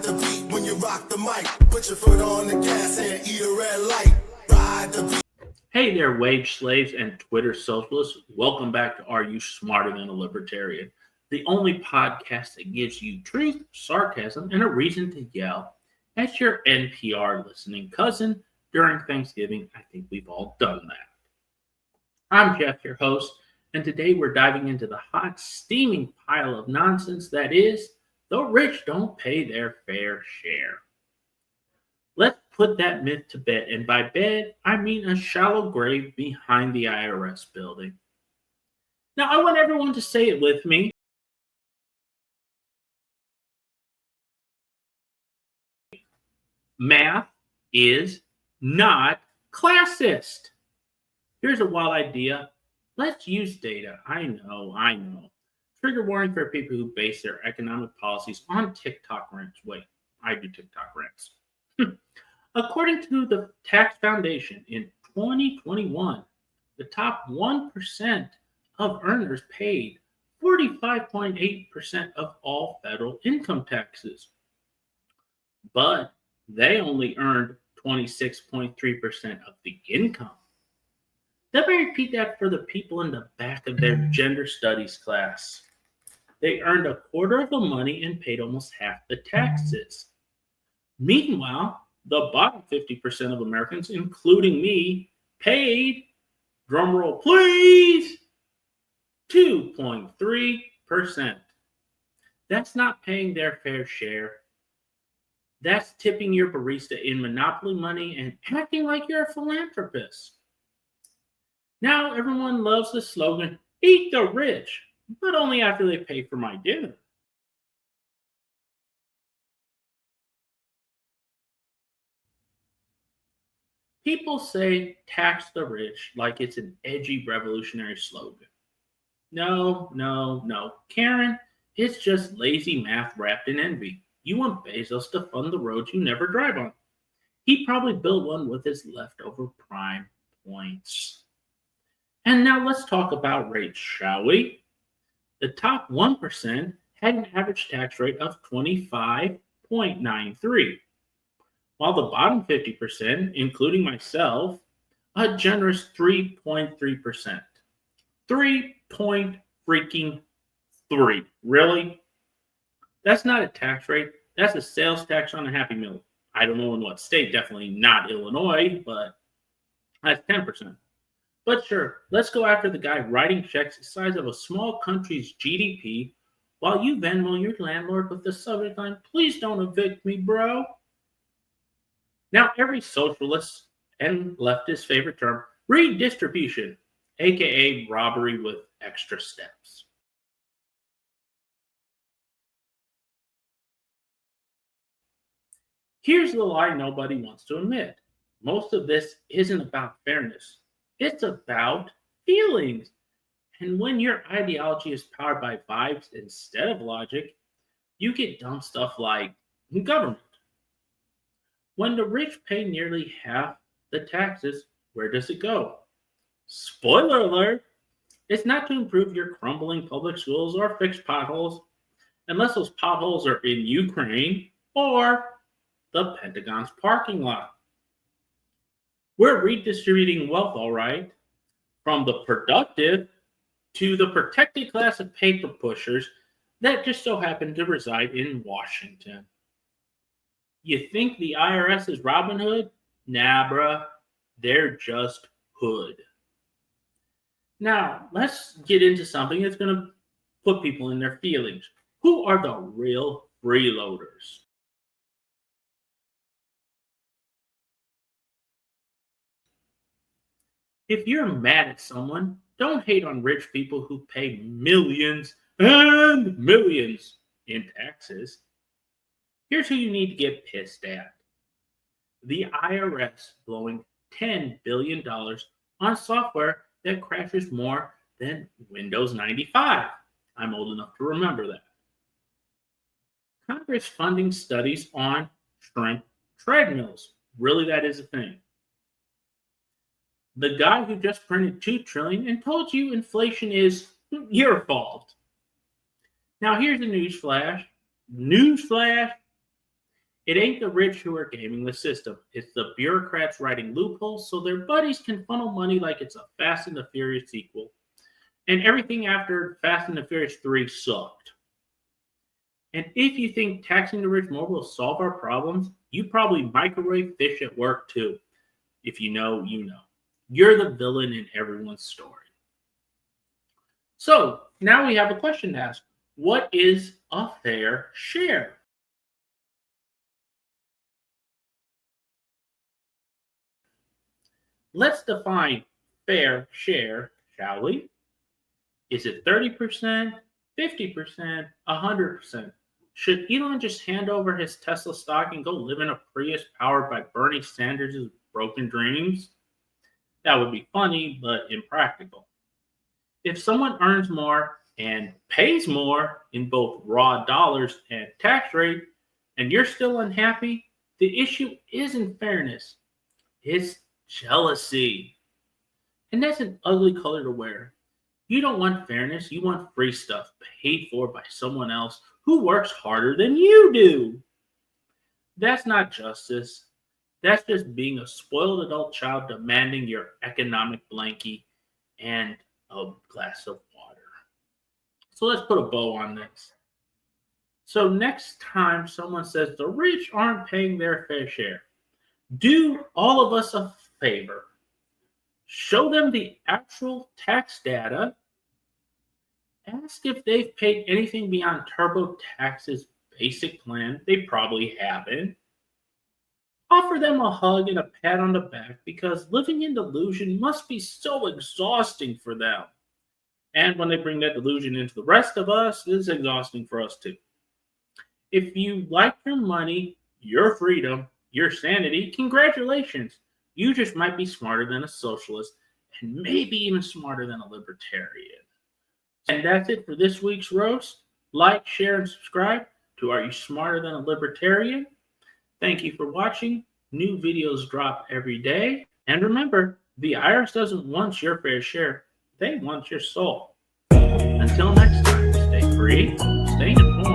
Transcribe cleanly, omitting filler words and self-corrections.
Ride the beat when you rock the mic. Put your foot on the gas and eat a red light. Ride the beat. Hey there, wage slaves and Twitter socialists. Welcome back to Are You Smarter Than a Libertarian? The only podcast that gives you truth, sarcasm, and a reason to yell at your NPR listening cousin during Thanksgiving. I think we've all done that. I'm Jeff, your host, and today we're diving into the hot, steaming pile of nonsense that is, the rich don't pay their fair share. Let's put that myth to bed, and by bed, I mean a shallow grave behind the IRS building. Now, I want everyone to say it with me. Math is not classist. Here's a wild idea. Let's use data. I know. Trigger warning for people who base their economic policies on TikTok rants. Wait, I do TikTok rants. According to the Tax Foundation, in 2021, the top 1% of earners paid 45.8% of all federal income taxes. But they only earned 26.3% of the income. Let me repeat that for the people in the back of their gender studies class. They earned a quarter of the money and paid almost half the taxes. Meanwhile, the bottom 50% of Americans, including me, paid, drumroll please, 2.3%. That's not paying their fair share. That's tipping your barista in monopoly money and acting like you're a philanthropist. Now everyone loves the slogan, eat the rich, but only after they pay for my dinner. People say tax the rich like it's an edgy revolutionary slogan. No. Karen, it's just lazy math wrapped in envy. You want Bezos to fund the roads you never drive on. He probably built one with his leftover prime points. And now let's talk about rates, shall we? The top 1% had an average tax rate of 25.93. While the bottom 50%, including myself, a generous 3.3%. 3.3. Really? That's not a tax rate. That's a sales tax on a Happy Meal. I don't know in what state, definitely not Illinois, but that's 10%. But sure, let's go after the guy writing checks the size of a small country's GDP while you Venmo your landlord with the subject line, please don't evict me, bro. Now, every socialist and leftist favorite term, redistribution, aka robbery with extra steps. Here's the lie nobody wants to admit. Most of this isn't about fairness. It's about feelings. And when your ideology is powered by vibes instead of logic, you get dumb stuff like government. When the rich pay nearly half the taxes, where does it go? Spoiler alert, it's not to improve your crumbling public schools or fix potholes, unless those potholes are in Ukraine or the Pentagon's parking lot. We're redistributing wealth, all right, from the productive to the protected class of paper pushers that just so happen to reside in Washington. You think the IRS is Robin Hood? Nah, bruh. They're just hood. Now, let's get into something that's going to put people in their feelings. Who are the real freeloaders? If you're mad at someone, don't hate on rich people who pay millions and millions in taxes. Here's who you need to get pissed at. The IRS blowing $10 billion on software that crashes more than Windows 95. I'm old enough to remember that. Congress funding studies on shrimp treadmills. Really, that is a thing. The guy who just printed $2 trillion and told you inflation is your fault. Now here's a newsflash. It ain't the rich who are gaming the system. It's the bureaucrats writing loopholes so their buddies can funnel money like it's a Fast and the Furious sequel. And everything after Fast and the Furious 3 sucked. And if you think taxing the rich more will solve our problems, you probably microwave fish at work too. If you know, you know. You're the villain in everyone's story. So, now we have a question to ask. What is a fair share? Let's define fair share, shall we? Is it 30%, 50%, 100%? Should Elon just hand over his Tesla stock and go live in a Prius powered by Bernie Sanders' broken dreams? That would be funny, but impractical. If someone earns more and pays more in both raw dollars and tax rate, and you're still unhappy, the issue isn't fairness. It's jealousy. And that's an ugly color to wear. You don't want fairness, you want free stuff paid for by someone else who works harder than you do. That's not justice. That's just being a spoiled adult child demanding your economic blankie and a glass of water. So let's put a bow on this. So next time someone says the rich aren't paying their fair share, do all of us a favor. Show them the actual tax data. Ask if they've paid anything beyond TurboTax's basic plan. They probably haven't. Offer them a hug and a pat on the back because living in delusion must be so exhausting for them. And when they bring that delusion into the rest of us, it's exhausting for us too. If you like your money, your freedom, your sanity, congratulations. You just might be smarter than a socialist and maybe even smarter than a libertarian. And that's it for this week's roast. Like, share, and subscribe to Are You Smarter Than a Libertarian? Thank you for watching. New videos drop every day. And remember, the IRS doesn't want your fair share. They want your soul. Until next time, stay free, stay informed.